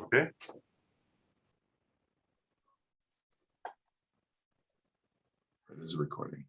Okay. It is recording.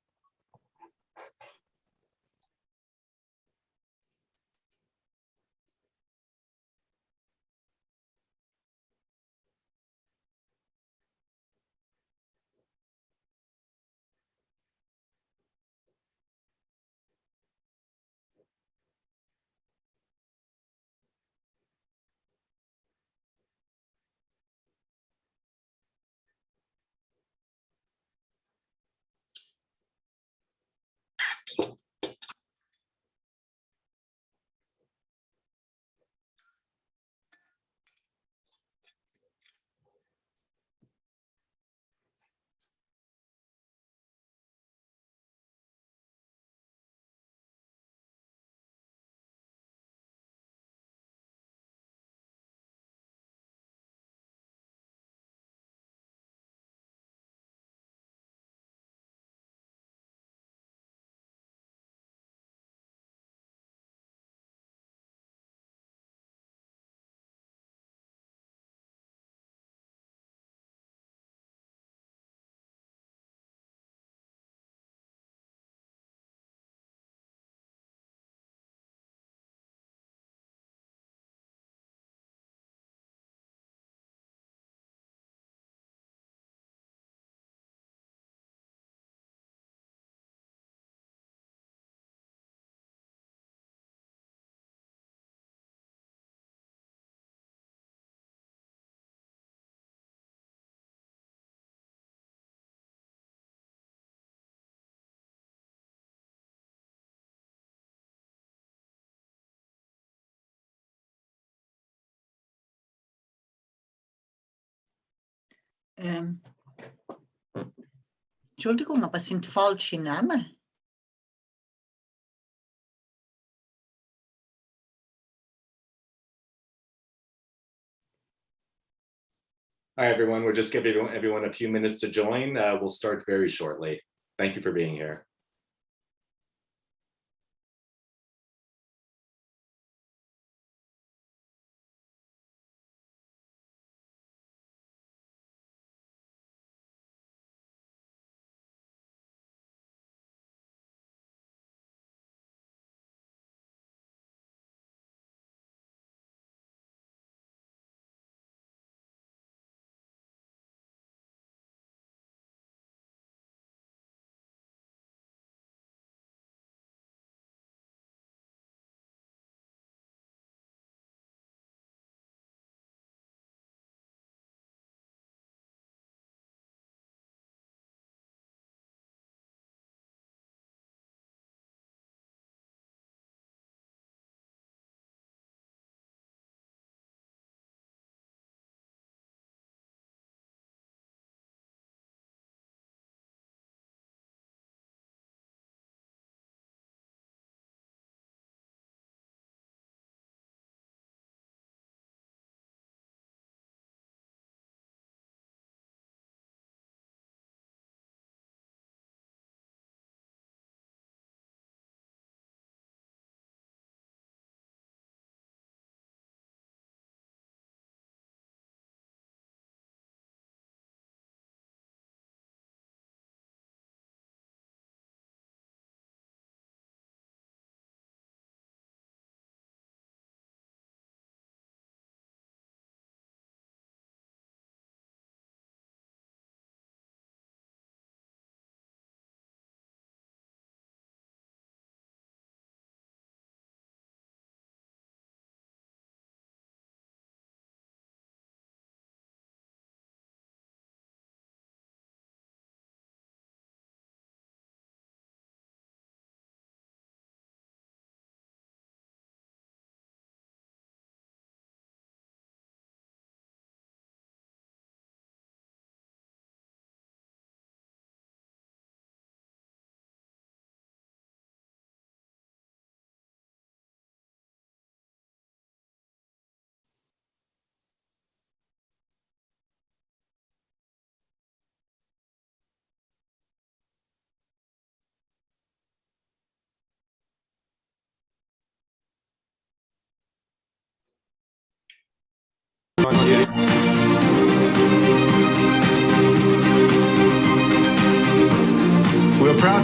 Entschuldigung, aber es sind falsche Namen. Hi, everyone. We're just giving everyone a few minutes to join. We'll start very shortly. Thank you for being here.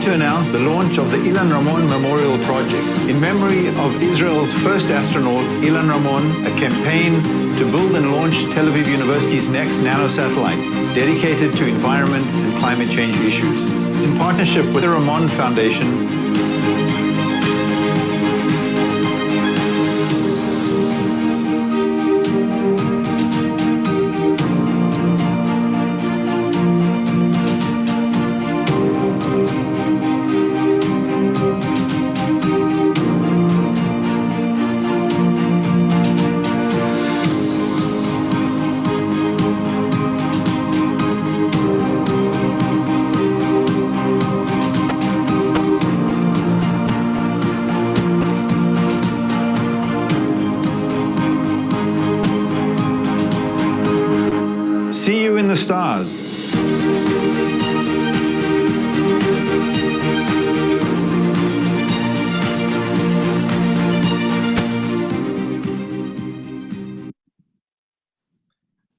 to announce the launch of the Ilan Ramon Memorial Project in memory of Israel's first astronaut, Ilan Ramon, a campaign to build and launch Tel Aviv University's next nano satellite dedicated to environment and climate change issues. In partnership with the Ramon Foundation, see you in the stars.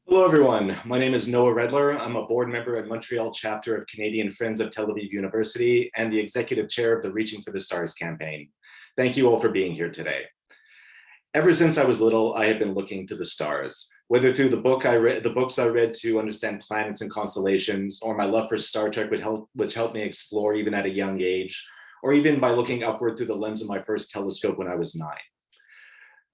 Hello, everyone. My name is Noah Redler. I'm a board member at Montreal chapter of Canadian Friends of Tel Aviv University and the executive chair of the Reaching for the Stars campaign. Thank you all for being here today. Ever since I was little, I have been looking to the stars, whether through the books I read to understand planets and constellations, or my love for Star Trek, which helped me explore even at a young age, or even by looking upward through the lens of my first telescope when I was 9.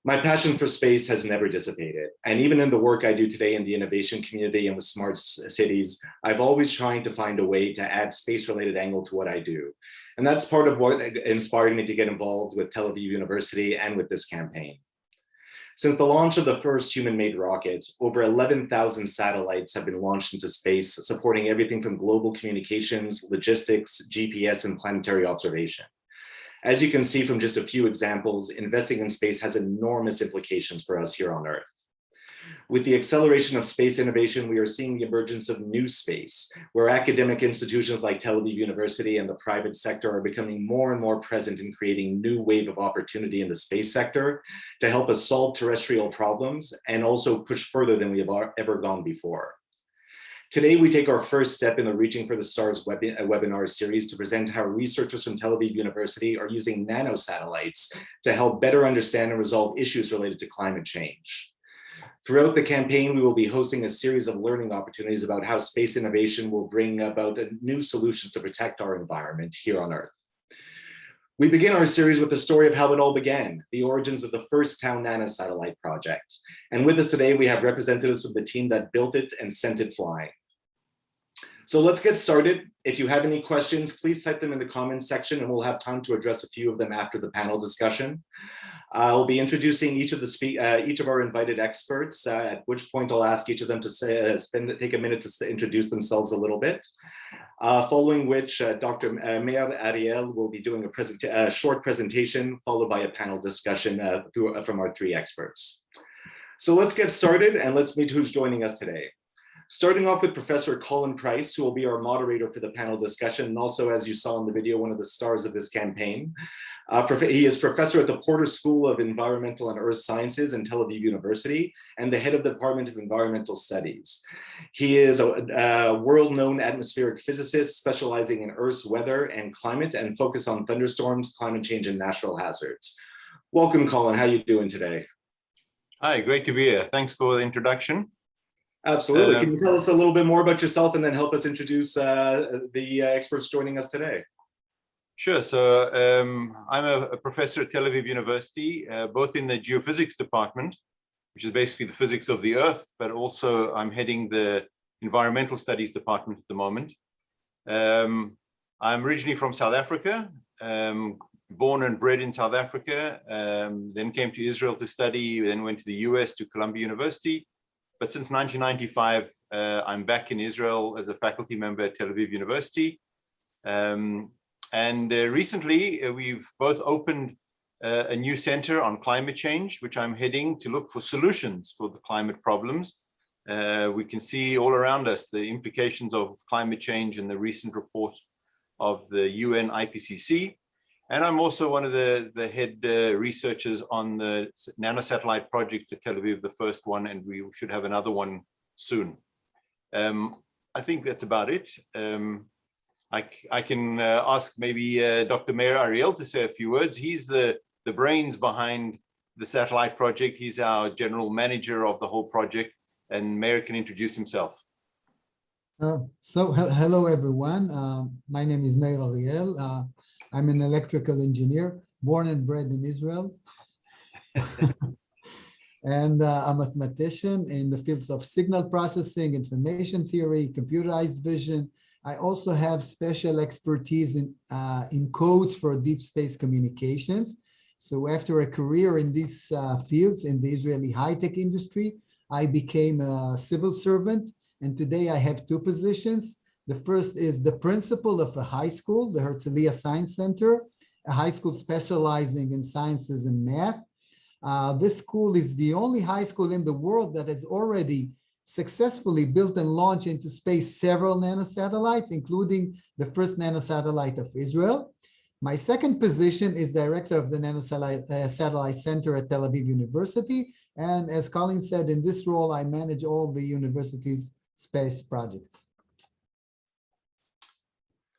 My passion for space has never dissipated. And even in the work I do today in the innovation community and with smart cities, I've always trying to find a way to add space-related angle to what I do. And that's part of what inspired me to get involved with Tel Aviv University and with this campaign. Since the launch of the first human-made rocket, over 11,000 satellites have been launched into space, supporting everything from global communications, logistics, GPS, and planetary observation. As you can see from just a few examples, investing in space has enormous implications for us here on Earth. With the acceleration of space innovation, we are seeing the emergence of new space, where academic institutions like Tel Aviv University and the private sector are becoming more and more present in creating new wave of opportunity in the space sector to help us solve terrestrial problems and also push further than we have ever gone before. Today, we take our first step in the Reaching for the Stars webinar series to present how researchers from Tel Aviv University are using nanosatellites to help better understand and resolve issues related to climate change. Throughout the campaign, we will be hosting a series of learning opportunities about how space innovation will bring about new solutions to protect our environment here on Earth. We begin our series with the story of how it all began, the origins of the first town nanosatellite project. And with us today, we have representatives from the team that built it and sent it flying. So let's get started. If you have any questions, please type them in the comments section and we'll have time to address a few of them after the panel discussion. I'll be introducing each of our invited experts, at which point I'll ask each of them to take a minute to introduce themselves a little bit. Following which Dr. Meir Ariel will be doing a short presentation, followed by a panel discussion from our 3 experts. So let's get started and let's meet who's joining us today. Starting off with Professor Colin Price, who will be our moderator for the panel discussion, and also, as you saw in the video, one of the stars of this campaign. He is professor at the Porter School of Environmental and Earth Sciences in Tel Aviv University, and the head of the Department of Environmental Studies. He is a world-known atmospheric physicist specializing in Earth's weather and climate and focused on thunderstorms, climate change, and natural hazards. Welcome, Colin. How are you doing today? Hi, great to be here. Thanks for the introduction. Absolutely. Can you tell us a little bit more about yourself and then help us introduce the experts joining us today? Sure. So I'm a professor at Tel Aviv University, both in the geophysics department, which is basically the physics of the Earth, but also I'm heading the environmental studies department at the moment. I'm originally from South Africa, born and bred in South Africa, then came to Israel to study, then went to the US to Columbia University. But since 1995, I'm back in Israel as a faculty member at Tel Aviv University. Recently, we've both opened a new center on climate change, which I'm heading to look for solutions for the climate problems. We can see all around us the implications of climate change in the recent report of the UN IPCC. And I'm also one of the head researchers on the nanosatellite project at Tel Aviv, the first one, and we should have another one soon. I think that's about it. I can ask maybe Dr. Meir Ariel to say a few words. He's the brains behind the satellite project. He's our general manager of the whole project, and Meir can introduce himself. Hello, everyone. My name is Meir Ariel. I'm an electrical engineer, born and bred in Israel. And a mathematician in the fields of signal processing, information theory, computerized vision. I also have special expertise in codes for deep space communications. So after a career in these fields in the Israeli high-tech industry, I became a civil servant. And today I have two positions. The first is the principal of a high school, the Herzliya Science Center, a high school specializing in sciences and math. This school is the only high school in the world that has already successfully built and launched into space several nanosatellites, including the first nanosatellite of Israel. My second position is director of the Nanosatellite Center at Tel Aviv University. And as Colin said, in this role, I manage all the university's space projects.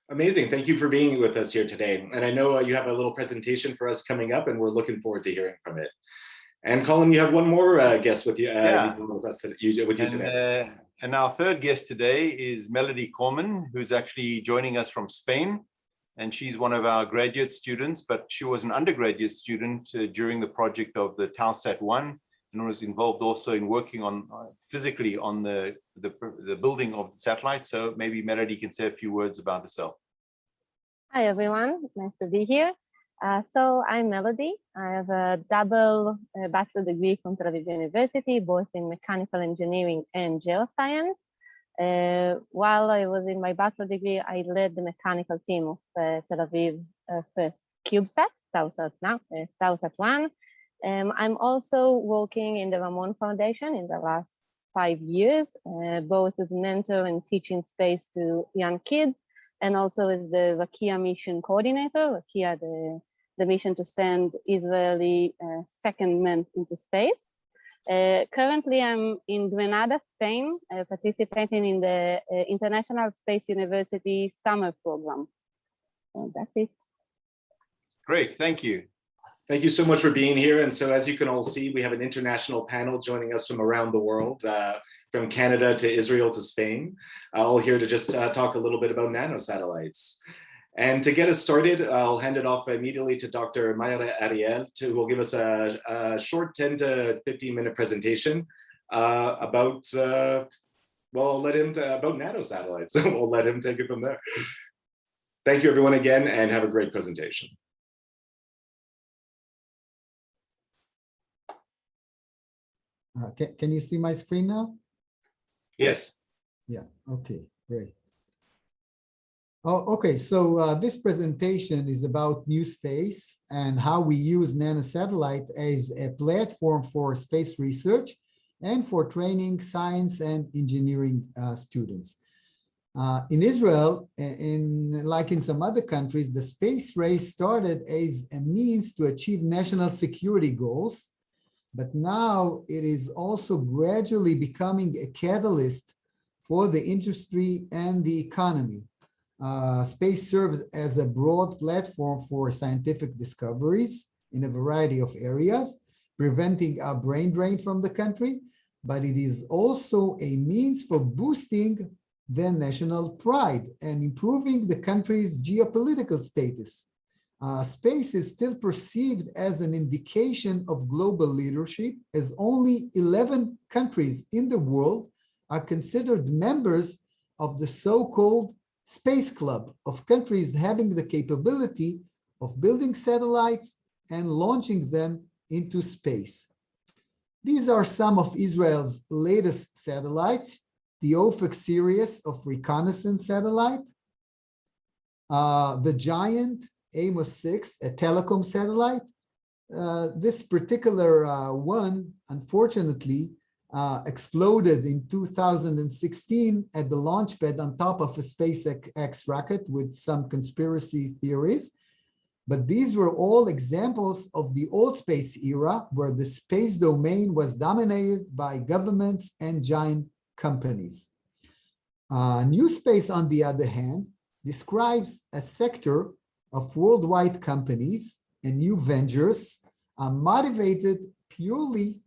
Amazing. Thank you for being with us here today. And I know you have a little presentation for us coming up, and we're looking forward to hearing from it. And Colin, you have one more guest with you, with us today. And our third guest today is Melody Corman, who's actually joining us from Spain. And she's one of our graduate students, but she was an undergraduate student during the project of the TauSat-1, and was involved also in working on physically on the building of the satellite. So maybe Melody can say a few words about herself. Hi, everyone. Nice to be here. So I'm Melody. I have a double bachelor degree from Tel Aviv University, both in mechanical engineering and geoscience. While I was in my bachelor degree, I led the mechanical team of Tel Aviv first CubeSat, TauSat-1. I'm also working in the Ramon Foundation in the last 5 years, both as mentor and teaching space to young kids, and also as the Rakia mission coordinator. Rakia, the mission to send Israeli second man into space. Currently, I'm in Granada, Spain, participating in the International Space University summer program. So that's it. Great, thank you. Thank you so much for being here. And so as you can all see, we have an international panel joining us from around the world, from Canada to Israel to Spain, all here to just talk a little bit about nanosatellites. And to get us started, I'll hand it off immediately to Dr. Meir Ariel, who will give us a short 10 to 15 minute presentation about, about nanosatellites. We'll let him take it from there. Thank you everyone again, and have a great presentation. Can you see my screen now? Yes. Yeah, okay, great. Oh, okay, so this presentation is about new space and how we use nanosatellite as a platform for space research and for training science and engineering students. In Israel, like in some other countries, the space race started as a means to achieve national security goals. But now it is also gradually becoming a catalyst for the industry and the economy. Space serves as a broad platform for scientific discoveries in a variety of areas, preventing a brain drain from the country, but it is also a means for boosting the national pride and improving the country's geopolitical status. Space is still perceived as an indication of global leadership, as only 11 countries in the world are considered members of the so-called Space Club of countries having the capability of building satellites and launching them into space. These are some of Israel's latest satellites: the Ophek series of reconnaissance satellite, the giant Amos 6, a telecom satellite. This particular one, unfortunately, exploded in 2016 at the launch pad on top of a SpaceX rocket with some conspiracy theories. But these were all examples of the old space era, where the space domain was dominated by governments and giant companies. New space, on the other hand, describes a sector of worldwide companies and new ventures motivated purely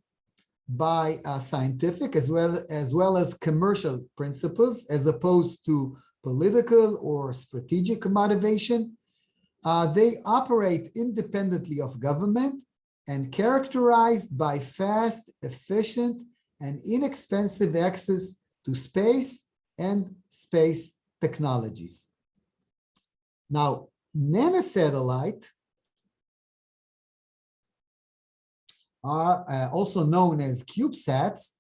by scientific as well as commercial principles, as opposed to political or strategic motivation. They operate independently of government and characterized by fast, efficient, and inexpensive access to space and space technologies. Now, nanosatellite are also known as CubeSats,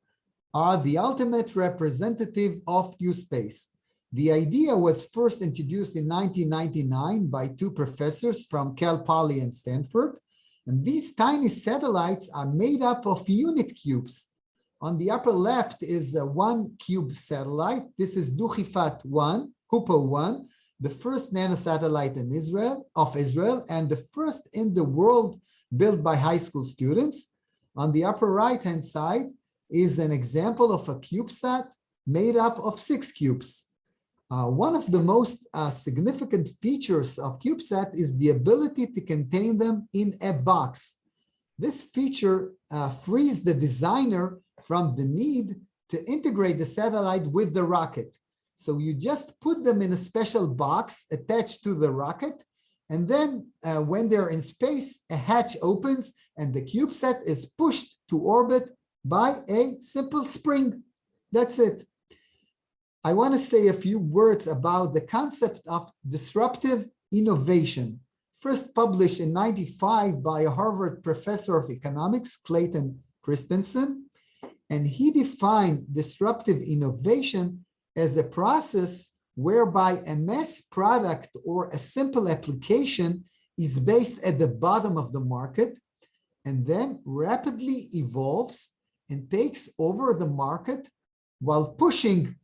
are the ultimate representative of new space. The idea was first introduced in 1999 by two professors from Cal Poly and Stanford. And these tiny satellites are made up of unit cubes. On the upper left is a one cube satellite. This is Duchifat 1, Hupo 1, the first nanosatellite in Israel, and the first in the world built by high school students. On the upper right-hand side is an example of a CubeSat made up of 6 cubes. One of the most significant features of CubeSat is the ability to contain them in a box. This feature frees the designer from the need to integrate the satellite with the rocket. So you just put them in a special box attached to the rocket, and then when they're in space, a hatch opens and the CubeSat is pushed to orbit by a simple spring. That's it. I want to say a few words about the concept of disruptive innovation, first published in '95 by a Harvard professor of economics, Clayton Christensen. And he defined disruptive innovation as a process whereby a mass product or a simple application is based at the bottom of the market and then rapidly evolves and takes over the market while pushing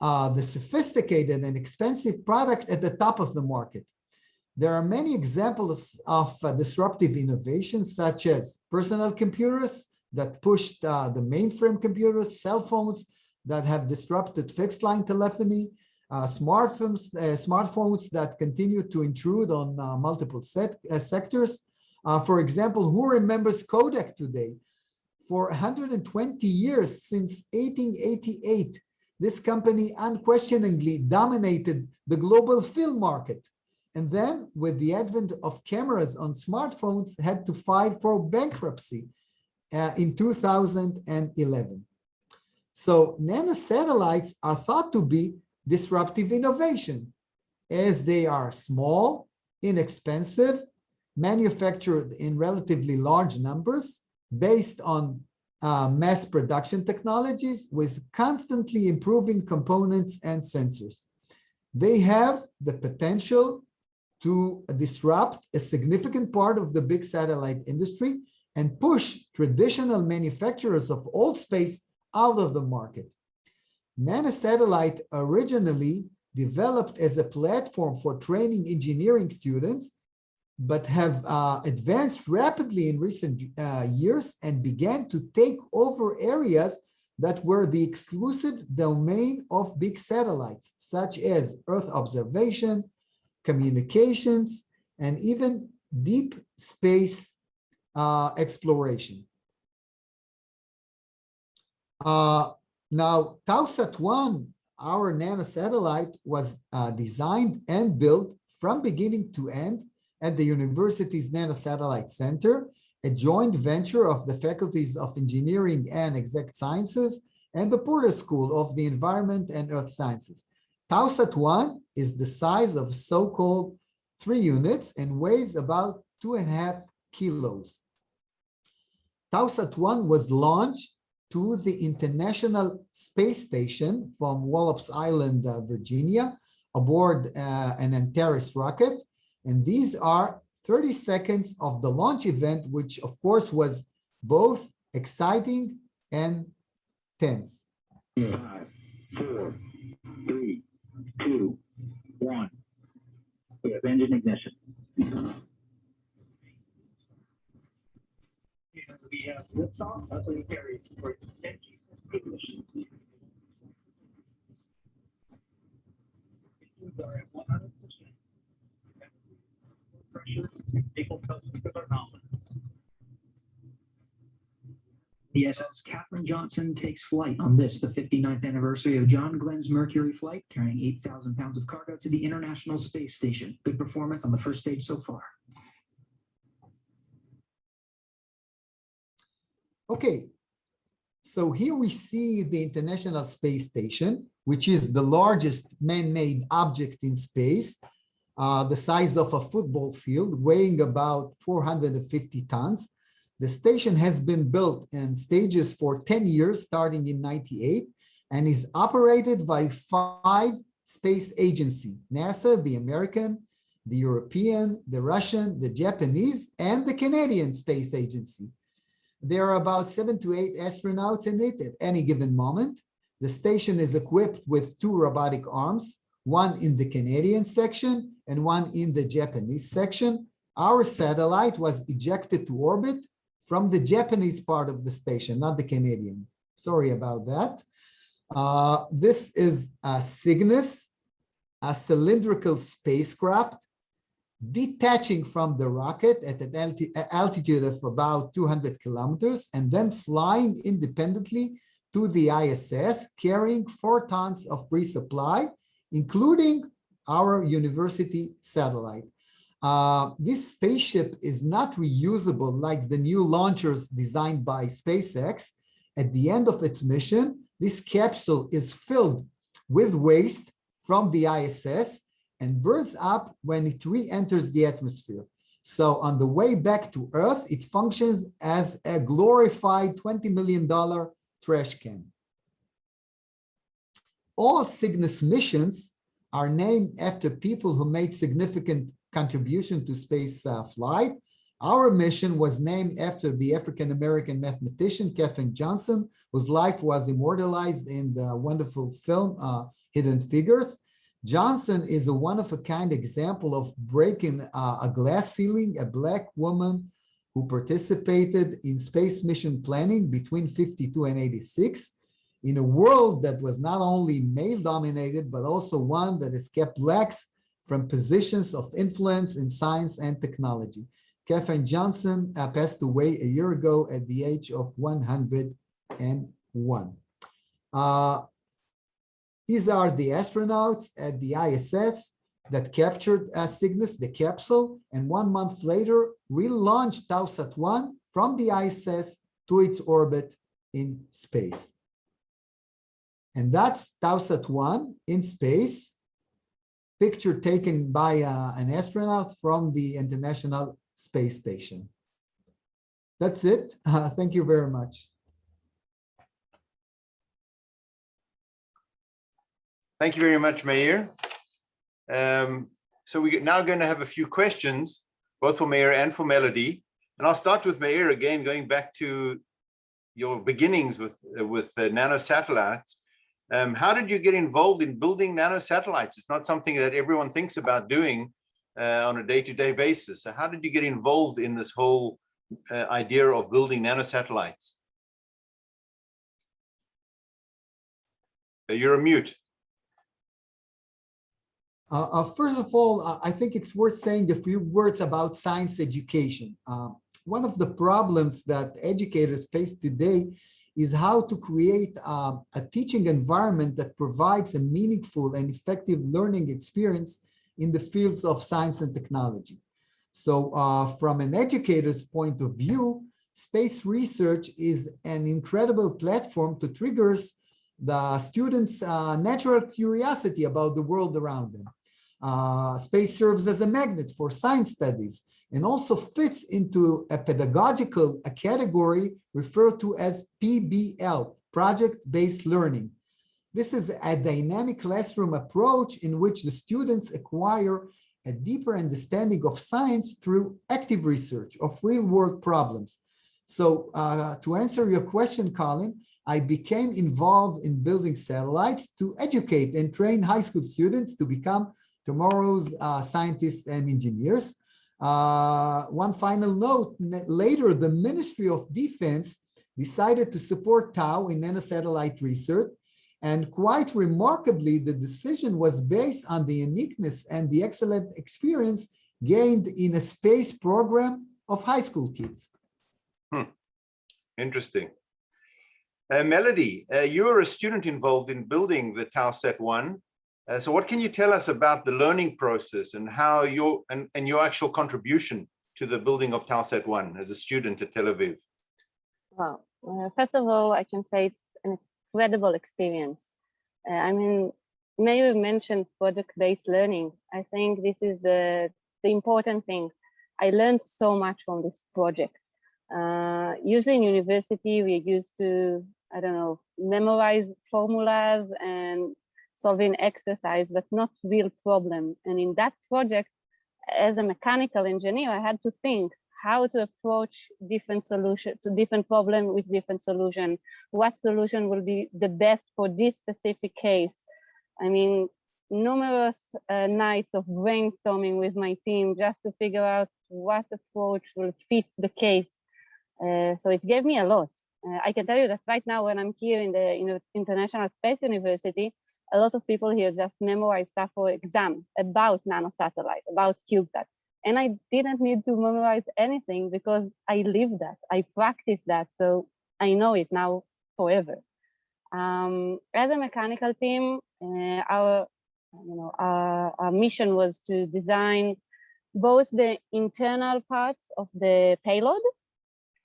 the sophisticated and expensive product at the top of the market. There are many examples of disruptive innovations, such as personal computers that pushed the mainframe computers, cell phones that have disrupted fixed line telephony, smartphones that continue to intrude on multiple sectors. For example, who remembers Kodak today? For 120 years, since 1888, this company unquestioningly dominated the global film market. And then, with the advent of cameras on smartphones, had to file for bankruptcy in 2011. So nanosatellites are thought to be disruptive innovation, as they are small, inexpensive, manufactured in relatively large numbers, based on mass production technologies with constantly improving components and sensors. They have the potential to disrupt a significant part of the big satellite industry and push traditional manufacturers of old space out of the market. Nanosatellite originally developed as a platform for training engineering students, but have advanced rapidly in recent years and began to take over areas that were the exclusive domain of big satellites, such as Earth observation, communications, and even deep space exploration. Now, TauSat-1, our nanosatellite, was designed and built from beginning to end at the university's Nanosatellite Center, a joint venture of the faculties of engineering and exact sciences and the Porter School of the Environment and Earth Sciences. TauSat-1 is the size of so-called 3 units and weighs about 2.5 kilos. TauSat-1 was launched to the International Space Station from Wallops Island, Virginia, aboard an Antares rocket. And these are 30 seconds of the launch event, which of course was both exciting and tense. 5, 4, 3, 2, 1. We have engine ignition. We have liftoff. That's what we carry for engine ignition. Engines are at 100. The SS Katherine Johnson takes flight on this, the 59th anniversary of John Glenn's Mercury flight, carrying 8,000 pounds of cargo to the International Space Station. Good performance on the first stage so far. Okay, so here we see the International Space Station, which is the largest man-made object in space, the size of a football field, weighing about 450 tons. The station has been built in stages for 10 years, starting in '98, and is operated by 5 space agencies: NASA, the American, the European, the Russian, the Japanese, and the Canadian Space Agency. There are about 7 to 8 astronauts in it at any given moment. The station is equipped with 2 robotic arms, one in the Canadian section and one in the Japanese section. Our satellite was ejected to orbit from the Japanese part of the station, not the Canadian. Sorry about that. This is a Cygnus, a cylindrical spacecraft detaching from the rocket at an altitude of about 200 kilometers and then flying independently to the ISS, carrying 4 tons of resupply, including our university satellite. This spaceship is not reusable like the new launchers designed by SpaceX. At the end of its mission, this capsule is filled with waste from the ISS and burns up when it re-enters the atmosphere. So on the way back to Earth, it functions as a glorified $20 million trash can. All Cygnus missions are named after people who made significant contribution to space flight. Our mission was named after the African-American mathematician Katherine Johnson, whose life was immortalized in the wonderful film Hidden Figures. Johnson is a one-of-a-kind example of breaking a glass ceiling, a Black woman who participated in space mission planning between 52 and 86 in a world that was not only male-dominated, but also one that has kept Blacks from positions of influence in science and technology. Katherine Johnson passed away a year ago at the age of 101. These are the astronauts at the ISS that captured Cygnus, the capsule, and 1 month later, relaunched TauSat-1 from the ISS to its orbit in space. And that's TauSat-1 in space, picture taken by an astronaut from the International Space Station. That's it. Thank you very much. Thank you very much, Meir. So we're now going to have a few questions, both for Meir and for Melody. And I'll start with Meir again, going back to your beginnings with nanosatellites. How did you get involved in building nanosatellites? It's not something that everyone thinks about doing on a day-to-day basis. So how did you get involved in this whole idea of building nanosatellites? You're a mute. First of all, I think it's worth saying a few words about science education. One of the problems that educators face today is how to create a teaching environment that provides a meaningful and effective learning experience in the fields of science and technology. So from an educator's point of view, space research is an incredible platform to trigger the students' natural curiosity about the world around them. Space serves as a magnet for science studies and also fits into a pedagogical category referred to as PBL, project-based learning. This is a dynamic classroom approach in which the students acquire a deeper understanding of science through active research of real-world problems. So to answer your question, Colin, I became involved in building satellites to educate and train high school students to become tomorrow's scientists and engineers. One final note, later the Ministry of Defense decided to support Tau in nanosatellite research, and quite remarkably, the decision was based on the uniqueness and the excellent experience gained in a space program of high school kids. Interesting. Melody, you are a student involved in building the TauSat-1. So what can you tell us about the learning process and how your actual contribution to the building of TauSat-1 as a student at Tel Aviv? Well, first of all, I can say it's an incredible experience. I mean, Meir mentioned project-based learning. I think this is the important thing. I learned so much from this project. Usually in university, we're used to, I don't know, memorize formulas and solving exercise, but not real problem. And in that project, as a mechanical engineer, I had to think how to approach different solution to different problem with different solution. What solution will be the best for this specific case? I mean, numerous nights of brainstorming with my team just to figure out what approach will fit the case. So it gave me a lot. I can tell you that right now when I'm here in the International Space University, a lot of people here just memorize stuff for exams about nanosatellite, about CubeSat. And I didn't need to memorize anything because I live that, I practice that, so I know it now forever. As a mechanical team, our mission was to design both the internal parts of the payload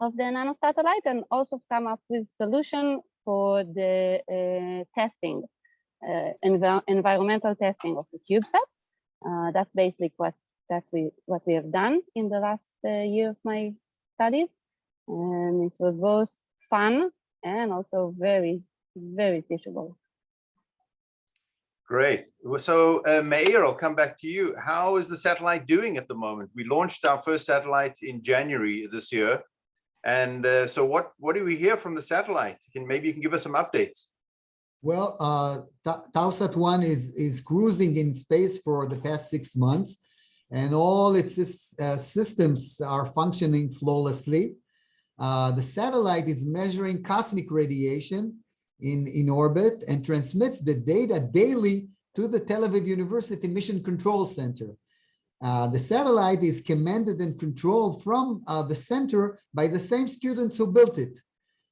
of the nanosatellite and also come up with solution for the testing, environmental testing of the CubeSat. That's basically what we have done in the last year of my studies, and it was both fun and also very, very teachable. Great. So Meir, I'll come back to you. How is the satellite doing at the moment? We launched our first satellite in January this year. And so what do we hear from the satellite? Maybe you can give us some updates. Well, TauSat-1 is cruising in space for the past 6 months, and all its systems are functioning flawlessly. The satellite is measuring cosmic radiation in orbit and transmits the data daily to the Tel Aviv University Mission Control Center. The satellite is commanded and controlled from the center by the same students who built it.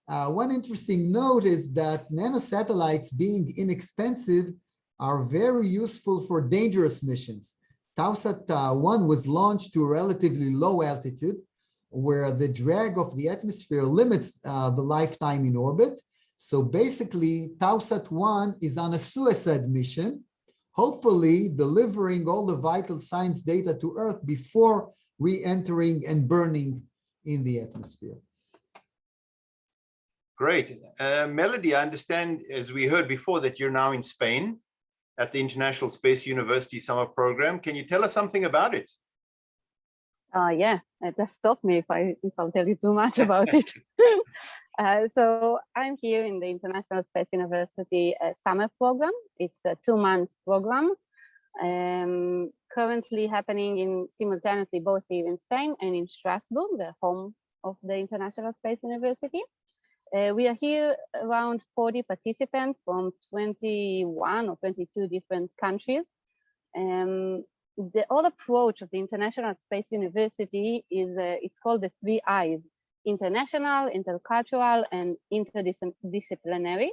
One interesting note is that nanosatellites, being inexpensive, are very useful for dangerous missions. TauSat-1 was launched to a relatively low altitude, where the drag of the atmosphere limits the lifetime in orbit. So basically, TauSat-1 is on a suicide mission, hopefully delivering all the vital science data to Earth before re-entering and burning in the atmosphere. Great. Melody, I understand, as we heard before, that you're now in Spain at the International Space University Summer Program. Can you tell us something about it? Yeah, just stop me if I'll tell you too much about it. So I'm here in the International Space University Summer Program. It's a 2-month program, currently happening simultaneously both here in Spain and in Strasbourg, the home of the International Space University. We are here around 40 participants from 21 or 22 different countries. The whole approach of the International Space University is, it's called the 3 I's: international, intercultural, and interdisciplinary.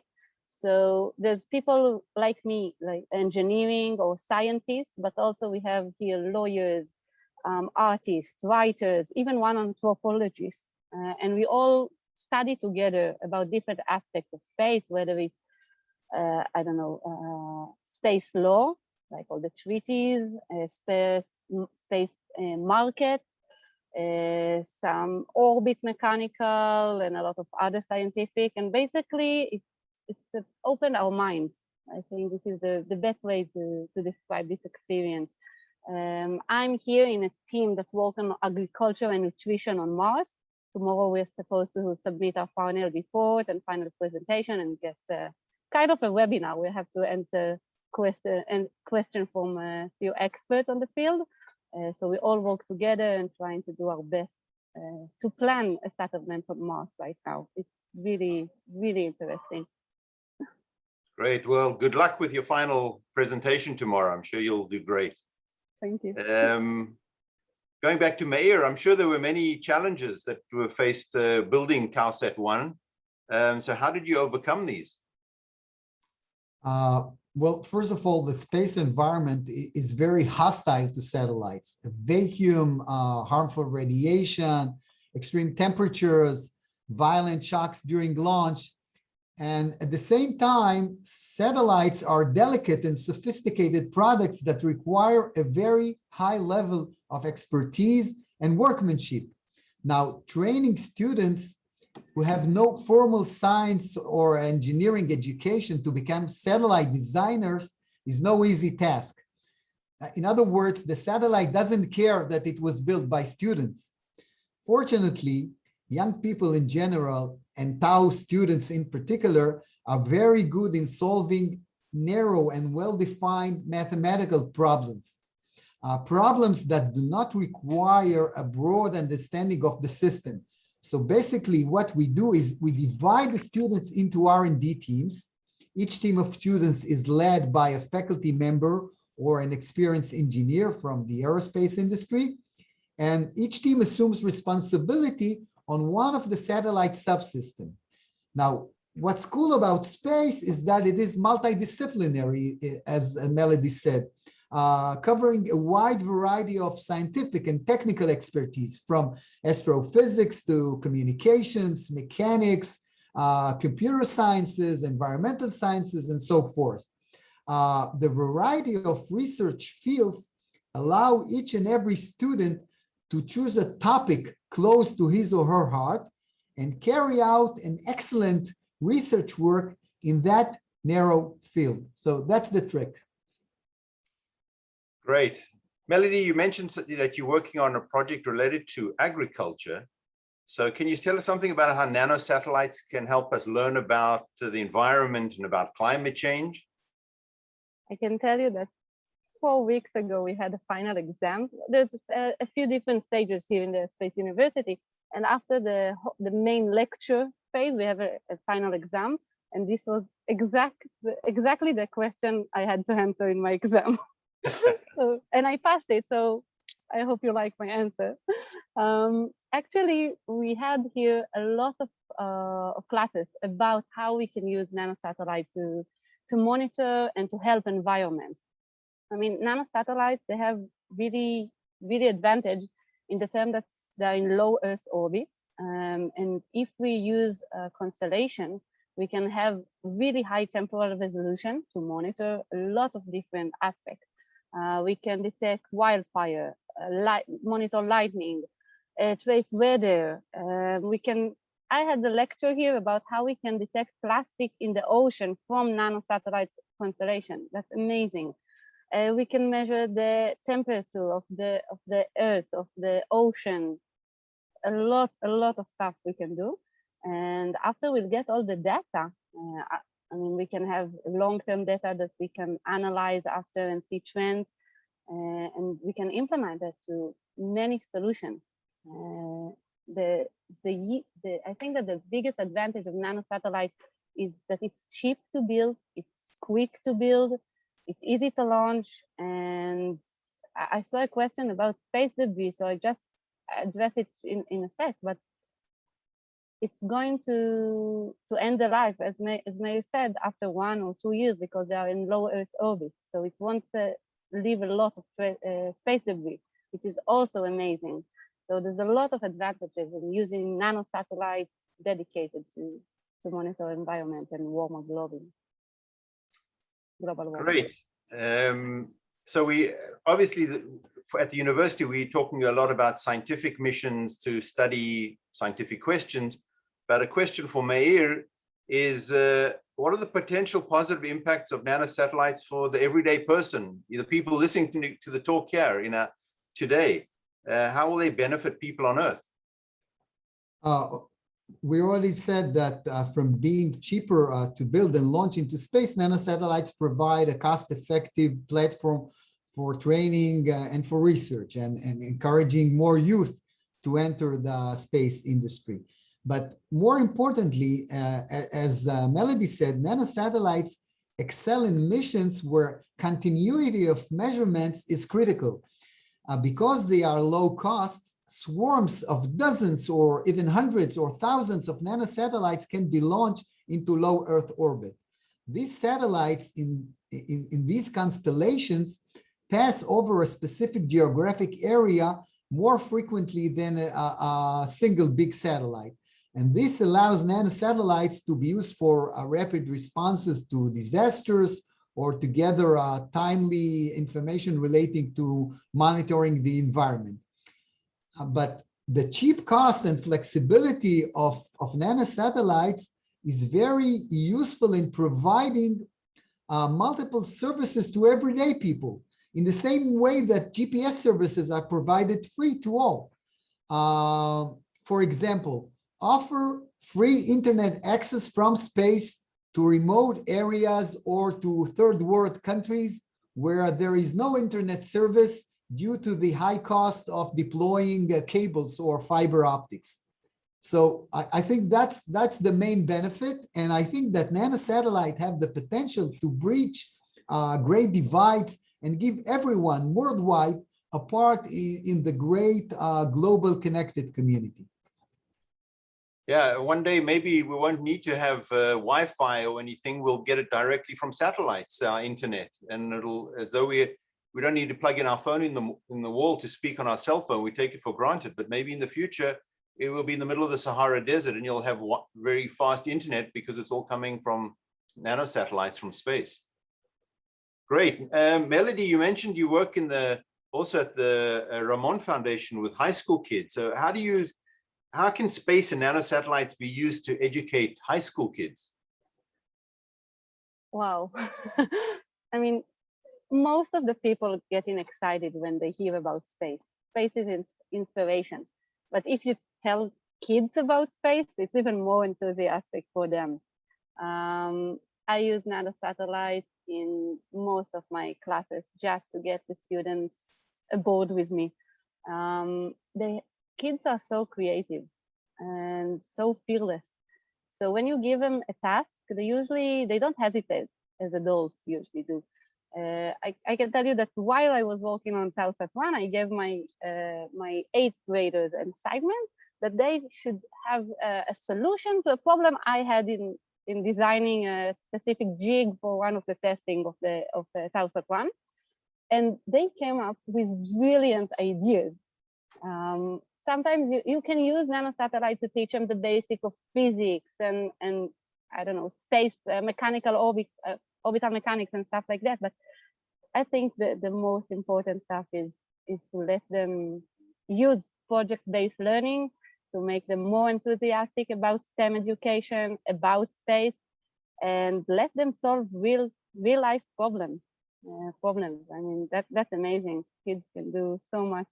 So there's people like me, like engineering or scientists, but also we have here lawyers, artists, writers, even one anthropologist. And we all study together about different aspects of space, whether it's, I don't know, space law, like all the treaties, space market, some orbit mechanical, and a lot of other scientific. And basically, it's opened our minds. I think this is the best way to describe this experience. I'm here in a team that works on agriculture and nutrition on Mars. Tomorrow we're supposed to submit our final report and final presentation and get kind of a webinar. We have to answer question from a few experts on the field. So we all work together and trying to do our best to plan a settlement on Mars right now. It's really, really interesting. Great. Well, good luck with your final presentation tomorrow. I'm sure you'll do great. Thank you. Going back to Meir, I'm sure there were many challenges that were faced building CalSat-1. So how did you overcome these? Well, first of all, the space environment is very hostile to satellites. Vacuum, harmful radiation, extreme temperatures, violent shocks during launch. And at the same time, satellites are delicate and sophisticated products that require a very high level of expertise and workmanship. Now, training students who have no formal science or engineering education to become satellite designers is no easy task. In other words, the satellite doesn't care that it was built by students. Fortunately, young people in general and TAU students in particular are very good in solving narrow and well-defined mathematical problems. Problems that do not require a broad understanding of the system. So basically what we do is we divide the students into R&D teams. Each team of students is led by a faculty member or an experienced engineer from the aerospace industry. And each team assumes responsibility on one of the satellite subsystems. Now, what's cool about space is that it is multidisciplinary, as Melody said, covering a wide variety of scientific and technical expertise, from astrophysics to communications, mechanics, computer sciences, environmental sciences, and so forth. The variety of research fields allow each and every student to choose a topic close to his or her heart and carry out an excellent research work in that narrow field. So that's the trick. Great. Melody, you mentioned that you're working on a project related to agriculture. So can you tell us something about how nanosatellites can help us learn about the environment and about climate change? I can tell you that 4 weeks ago, we had a final exam. There's a few different stages here in the Space University. And after the main lecture phase, we have a final exam. And this was exactly the question I had to answer in my exam. And I passed it, so I hope you like my answer. Actually, we had here a lot of classes about how we can use nanosatellites to monitor and to help environment. I mean, nanosatellites, they have really advantage in the term that they're in low Earth orbit. And if we use a constellation, we can have really high temporal resolution to monitor a lot of different aspects. We can detect wildfire, monitor lightning, trace weather. I had a lecture here about how we can detect plastic in the ocean from nanosatellite constellation. That's amazing. We can measure the temperature of the Earth, of the ocean. A lot of stuff we can do. And after we'll get all the data, I mean, we can have long-term data that we can analyze after and see trends, and we can implement that to many solutions. I think that the biggest advantage of nanosatellite is that it's cheap to build, it's quick to build, it's easy to launch. And I saw a question about space debris, so I just address it in a sec, but it's going to end the life, as May said, after 1 or 2 years, because they are in low Earth orbit. So it won't leave a lot of space debris, which is also amazing. So there's a lot of advantages in using nanosatellites dedicated to monitor environment and global warming. Great. So we obviously at the university, we're talking a lot about scientific missions to study scientific questions. But a question for Meir is, what are the potential positive impacts of nanosatellites for the everyday person, the people listening to the talk here today? How will they benefit people on Earth? We already said that from being cheaper to build and launch into space, nanosatellites provide a cost-effective platform for training and for research, and encouraging more youth to enter the space industry. But more importantly, as Melody said, nanosatellites excel in missions where continuity of measurements is critical. Because they are low cost, swarms of dozens or even hundreds or thousands of nanosatellites can be launched into low Earth orbit. These satellites in these constellations pass over a specific geographic area more frequently than a single big satellite. And this allows nanosatellites to be used for rapid responses to disasters or to gather timely information relating to monitoring the environment. But the cheap cost and flexibility of nanosatellites is very useful in providing multiple services to everyday people, in the same way that GPS services are provided free to all. For example, offer free internet access from space to remote areas or to third world countries where there is no internet service due to the high cost of deploying cables or fiber optics. So I think that's the main benefit. And I think that nanosatellites have the potential to breach great divides and give everyone worldwide a part in the great global connected community. Yeah, one day maybe we won't need to have Wi-Fi or anything. We'll get it directly from satellites, our internet, and it'll, as though we don't need to plug in our phone in the wall to speak on our cell phone. We take it for granted, but maybe in the future it will be in the middle of the Sahara Desert, and you'll have very fast internet because it's all coming from nanosatellites from space. Great. Melody, you mentioned you work also at the Ramon Foundation with high school kids. So how can space and nanosatellites be used to educate high school kids? Wow. I mean, most of the people getting excited when they hear about space. Space is inspiration. But if you tell kids about space, it's even more enthusiastic for them. I use nanosatellites in most of my classes just to get the students aboard with me. Kids are so creative and so fearless. So when you give them a task, they don't hesitate as adults usually do. I can tell you that while I was working on TauSat-1, I gave my 8th graders an assignment that they should have a solution to a problem I had in designing a specific jig for one of the testing of the TauSat-1. And they came up with brilliant ideas. Sometimes you can use nanosatellites to teach them the basic of physics and I don't know, space, mechanical orbital mechanics and stuff like that. But I think the most important stuff is to let them use project-based learning to make them more enthusiastic about STEM education, about space, and let them solve real life problems. I mean, that's amazing. Kids can do so much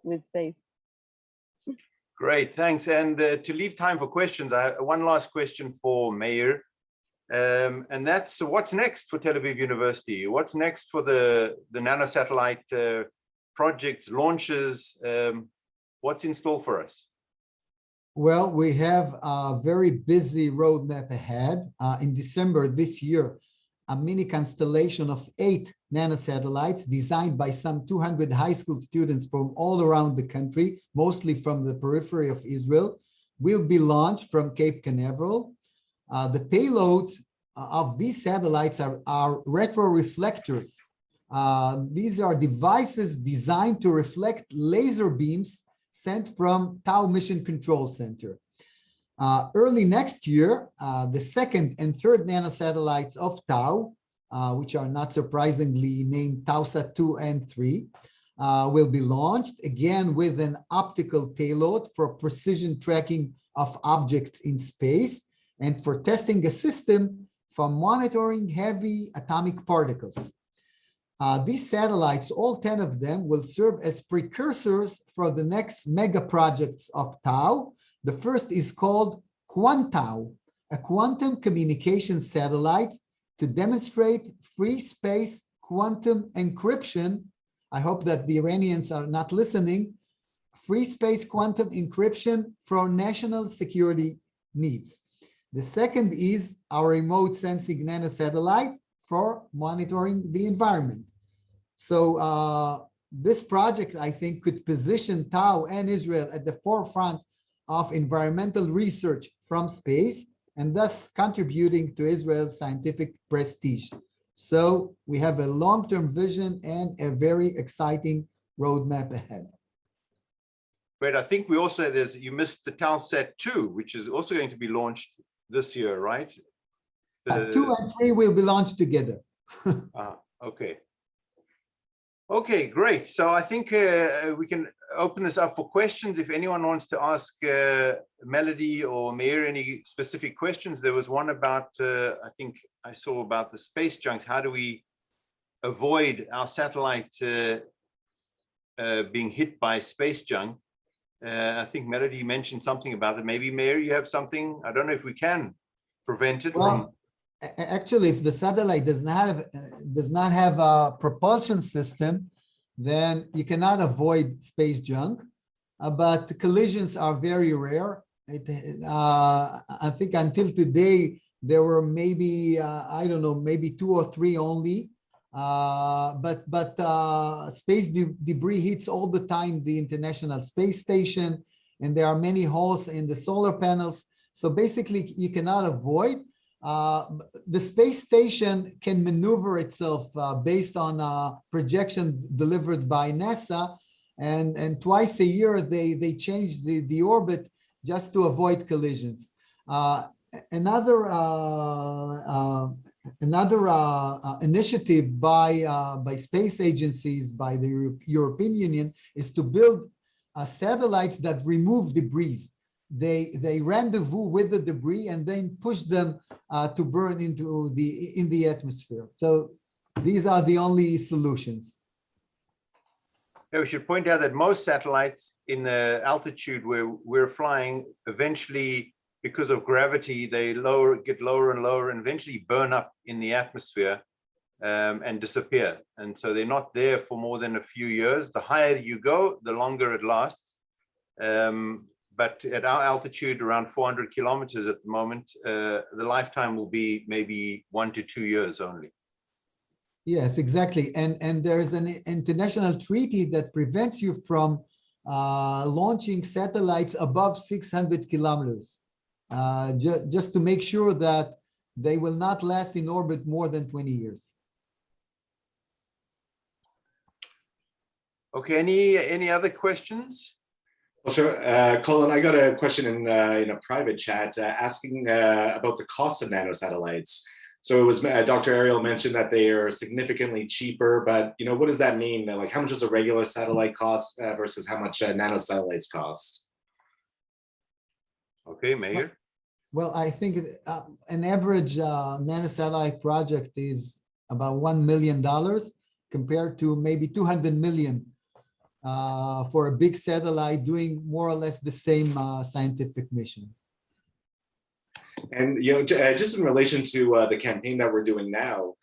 with space. Great, thanks. And to leave time for questions, I have one last question for Meir. And that's what's next for Tel Aviv University? What's next for the nanosatellite projects, launches? What's in store for us? Well, we have a very busy roadmap ahead. In December this year, a mini constellation of 8 nanosatellites designed by some 200 high school students from all around the country, mostly from the periphery of Israel, will be launched from Cape Canaveral. The payloads of these satellites are retroreflectors. These are devices designed to reflect laser beams sent from Tau Mission Control Center. Early next year, the 2nd and 3rd nanosatellites of Tau, which are not surprisingly named TauSat-2 and 3, will be launched, again with an optical payload for precision tracking of objects in space and for testing a system for monitoring heavy atomic particles. These satellites, all 10 of them, will serve as precursors for the next mega projects of Tau. The first is called Quantau, a quantum communication satellite to demonstrate free space quantum encryption. I hope that the Iranians are not listening. Free space quantum encryption for national security needs. The second is our remote sensing nanosatellite for monitoring the environment. So this project, I think, could position Tau and Israel at the forefront of environmental research from space, and thus contributing to Israel's scientific prestige. So we have a long-term vision and a very exciting roadmap ahead. But I think we also, you missed the TauSat 2, which is also going to be launched this year, right? 2 and 3 will be launched together. Okay. Okay, great. So I think we can open this up for questions. If anyone wants to ask Melody or Meir any specific questions, there was one about, I think I saw about the space junks. How do we avoid our satellite being hit by space junk? I think Melody mentioned something about it. Maybe Meir, you have something? I don't know if we can prevent it. Well, actually, if the satellite does not have a propulsion system, then you cannot avoid space junk. But collisions are very rare. I think until today there were maybe I don't know, maybe 2 or 3 only. But space debris hits all the time the International Space Station, and there are many holes in the solar panels. So basically, you cannot avoid. The space station can maneuver itself based on projection delivered by NASA, and twice a year they change the orbit just to avoid collisions. Another initiative by space agencies, by the European Union, is to build satellites that remove debris. They rendezvous with the debris and then push them to burn in the atmosphere. So these are the only solutions. Yeah, we should point out that most satellites in the altitude where we're flying, eventually, because of gravity, they get lower and lower, and eventually burn up in the atmosphere and disappear. And so they're not there for more than a few years. The higher you go, the longer it lasts. But at our altitude, around 400 kilometers at the moment, the lifetime will be maybe 1 to 2 years only. Yes, exactly. And there is an international treaty that prevents you from launching satellites above 600 kilometers, just to make sure that they will not last in orbit more than 20 years. Okay, any other questions? Well, sure. Colin, I got a question in a private chat asking about the cost of nanosatellites. So it was Dr. Ariel mentioned that they are significantly cheaper, but what does that mean? Like, how much does a regular satellite cost versus how much nanosatellites cost? Okay, Meir. Well, I think an average nanosatellite project is about $1 million compared to maybe 200 million for a big satellite doing more or less the same scientific mission. And just in relation to the campaign that we're doing now,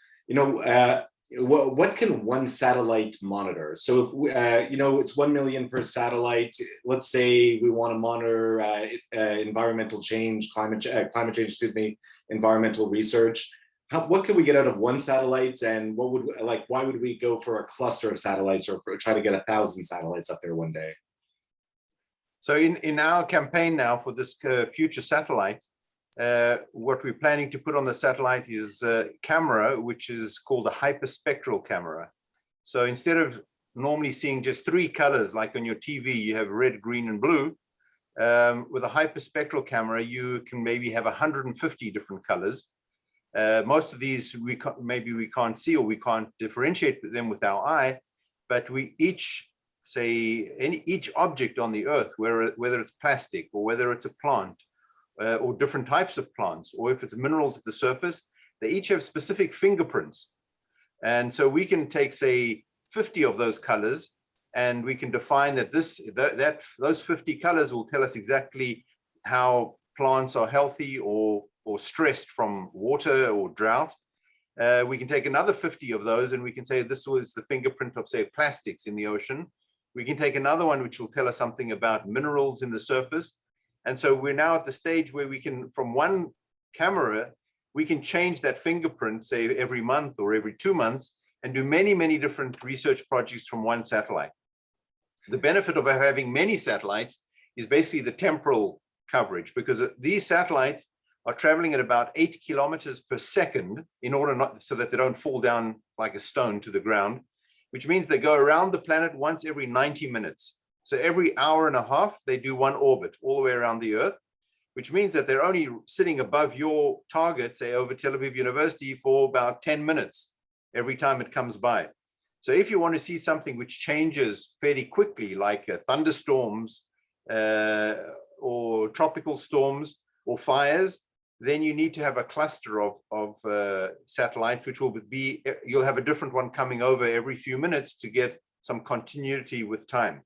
what can one satellite monitor? So if it's 1 million per satellite. Let's say we want to monitor environmental change, climate change, environmental research. What can we get out of one satellite, and why would we go for a cluster of satellites or try to get 1,000 satellites up there one day? So in our campaign now for this future satellite, what we're planning to put on the satellite is a camera, which is called a hyperspectral camera. So instead of normally seeing just 3 colors, like on your TV, you have red, green, and blue. With a hyperspectral camera, you can maybe have 150 different colors. Most of these we can't see, or we can't differentiate them with our eye, but we each object on the earth, whether it's plastic or whether it's a plant or different types of plants, or if it's minerals at the surface, they each have specific fingerprints. And so we can take, say, 50 of those colors, and we can define that those 50 colors will tell us exactly how plants are healthy or stressed from water or drought. We can take another 50 of those, and we can say this was the fingerprint of, say, plastics in the ocean. We can take another one which will tell us something about minerals in the surface. And so we're now at the stage where we can, from one camera, we can change that fingerprint, say, every month or every 2 months, and do many, many different research projects from one satellite. The benefit of having many satellites is basically the temporal coverage, because these satellites are traveling at about 8 kilometers per second in order not so that they don't fall down like a stone to the ground, which means they go around the planet once every 90 minutes. So every hour and a half, they do one orbit all the way around the Earth, which means that they're only sitting above your target, say over Tel Aviv University, for about 10 minutes every time it comes by. So if you want to see something which changes fairly quickly, like thunderstorms or tropical storms or fires, then you need to have a cluster of satellites, which will be, you'll have a different one coming over every few minutes to get some continuity with time.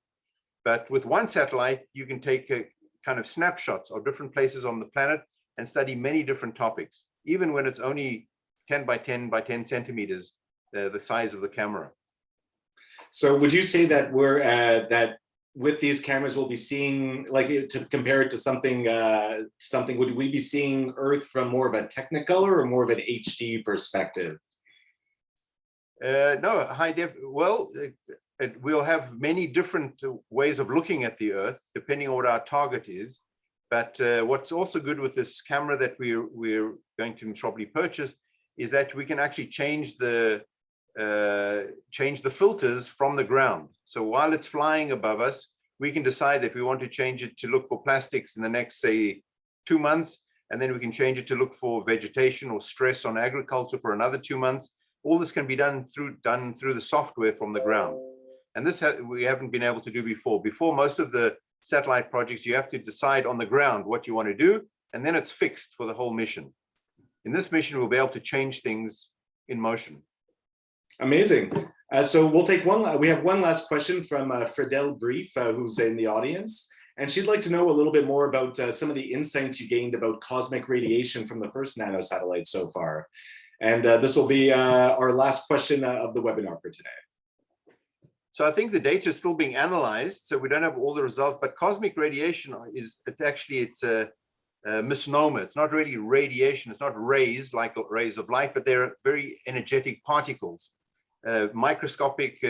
But with one satellite, you can take a kind of snapshots of different places on the planet and study many different topics, even when it's only 10 by 10 by 10 centimeters, the size of the camera. So would you say that we're that with these cameras we'll be seeing, like, to compare it to something, would we be seeing Earth from more of a Technicolor or more of an HD perspective? No, high def. Well, we'll have many different ways of looking at the Earth, depending on what our target is. But what's also good with this camera that we're going to probably purchase is that we can actually change the filters from the ground. So while it's flying above us, we can decide that we want to change it to look for plastics in the next, say, 2 months, and then we can change it to look for vegetation or stress on agriculture for another 2 months. All this can be done through the software from the ground. And this we haven't been able to do before. Before, most of the satellite projects, you have to decide on the ground what you want to do, and then it's fixed for the whole mission. In this mission, we'll be able to change things in motion. Amazing. So we'll take we have one last question from Fredel Brief, who's in the audience. And she'd like to know a little bit more about some of the insights you gained about cosmic radiation from the first nanosatellite so far. And this will be our last question of the webinar for today. So I think the data is still being analyzed, so we don't have all the results, but cosmic radiation it's a misnomer. It's not really radiation. It's not rays like rays of light, but they're very energetic particles, microscopic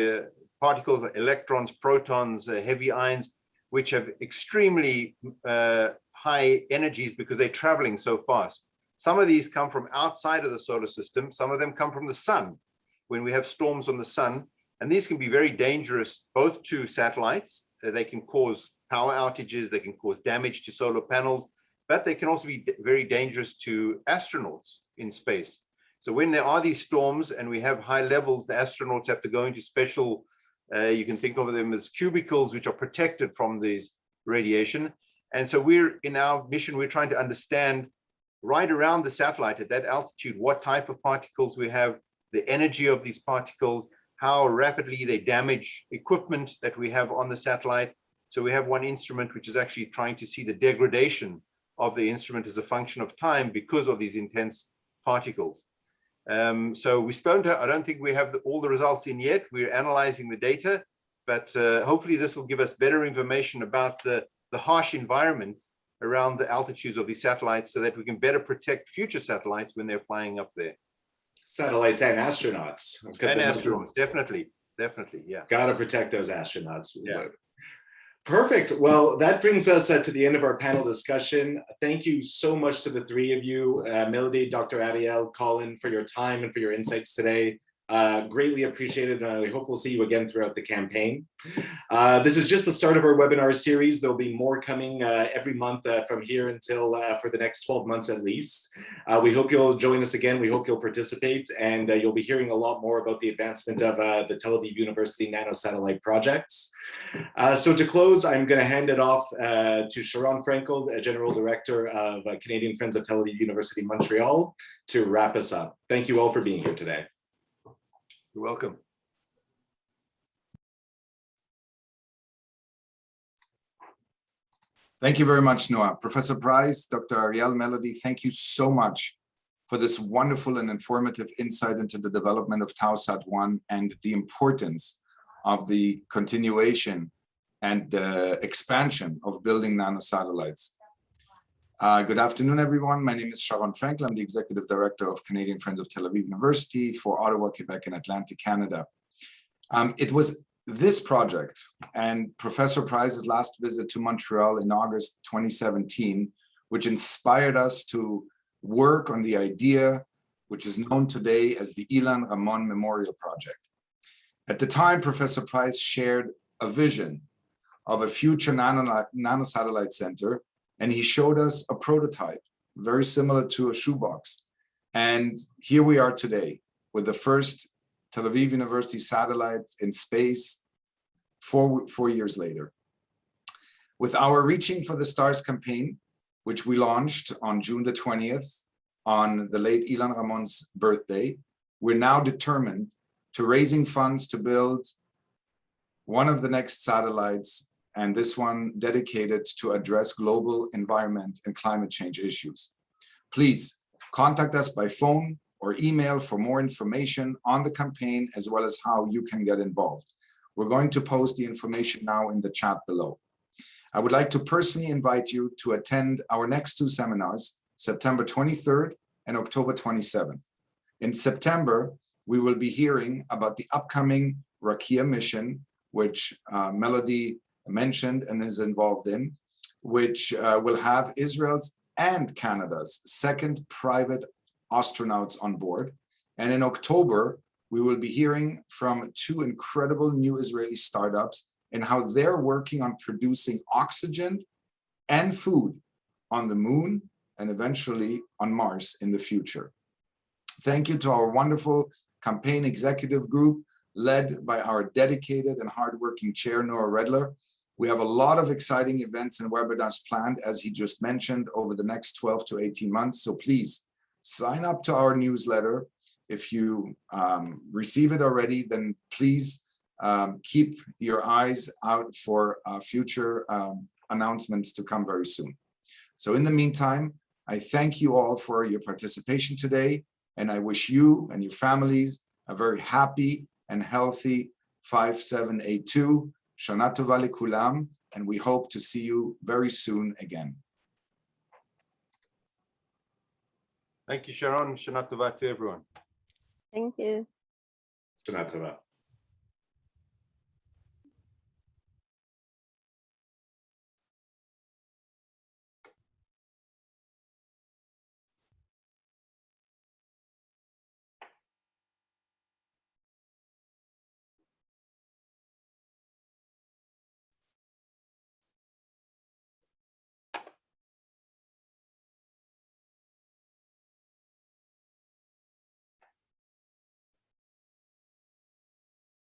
particles, electrons, protons, heavy ions, which have extremely high energies because they're traveling so fast. Some of these come from outside of the solar system. Some of them come from the sun when we have storms on the sun. And these can be very dangerous, both to satellites. They can cause power outages. They can cause damage to solar panels, but they can also be very dangerous to astronauts in space. So when there are these storms and we have high levels, the astronauts have to go into special, you can think of them as cubicles, which are protected from these radiation. And so in our mission, we're trying to understand right around the satellite at that altitude, what type of particles we have, the energy of these particles, how rapidly they damage equipment that we have on the satellite. So we have one instrument which is actually trying to see the degradation of the instrument as a function of time because of these intense particles. So we still I don't think we have all the results in yet. We're analyzing the data, but hopefully this will give us better information about the harsh environment around the altitudes of these satellites so that we can better protect future satellites when they're flying up there. Satellites and astronauts. And astronauts, definitely, yeah. Got to protect those astronauts. Yeah. Perfect. Well, that brings us to the end of our panel discussion. Thank you so much to the three of you, Melody, Dr. Ariel, Colin, for your time and for your insights today. Greatly appreciated. I hope we'll see you again throughout the campaign. This is just the start of our webinar series. There'll be more coming every month from here until for the next 12 months at least. We hope you'll join us again. We hope you'll participate, and you'll be hearing a lot more about the advancement of the Tel Aviv University Nano Satellite projects. So to close, I'm going to hand it off to Sharon Frankel, General Director of Canadian Friends of Tel Aviv University Montreal, to wrap us up. Thank you all for being here today. You're welcome. Thank you very much, Noah. Professor Price, Dr. Ariel, Melody, thank you so much for this wonderful and informative insight into the development of TauSat-1 and the importance of the continuation and the expansion of building nanosatellites. Good afternoon, everyone. My name is Sharon Frankel. I'm the Executive Director of Canadian Friends of Tel Aviv University for Ottawa, Quebec, and Atlantic Canada. It was this project and Professor Price's last visit to Montreal in August 2017, which inspired us to work on the idea, which is known today as the Ilan Ramon Memorial Project. At the time, Professor Price shared a vision of a future nanosatellite center, and he showed us a prototype, very similar to a shoebox. And here we are today with the first Tel Aviv University satellite in space 4 years later. With our Reaching for the Stars campaign, which we launched on June the 20th, on the late Ilan Ramon's birthday, we're now determined to raising funds to build one of the next satellites, and this one dedicated to address global environment and climate change issues. Please contact us by phone or email for more information on the campaign, as well as how you can get involved. We're going to post the information now in the chat below. I would like to personally invite you to attend our next 2 seminars, September 23rd and October 27th. In September, we will be hearing about the upcoming Rakia mission, which Melody mentioned and is involved in, which will have Israel's and Canada's second private astronauts on board. And in October, we will be hearing from 2 incredible new Israeli startups and how they're working on producing oxygen and food on the moon and eventually on Mars in the future. Thank you to our wonderful campaign executive group led by our dedicated and hardworking chair, Noah Redler. We have a lot of exciting events and webinars planned, as he just mentioned, over the next 12 to 18 months. So please sign up to our newsletter. If you receive it already, then please keep your eyes out for future announcements to come very soon. So in the meantime, I thank you all for your participation today, and I wish you and your families a very happy and healthy 5782. Shana Tova Likulam, and we hope to see you very soon again. Thank you, Sharon. Shana Tova to everyone. Thank you. Shana Tova.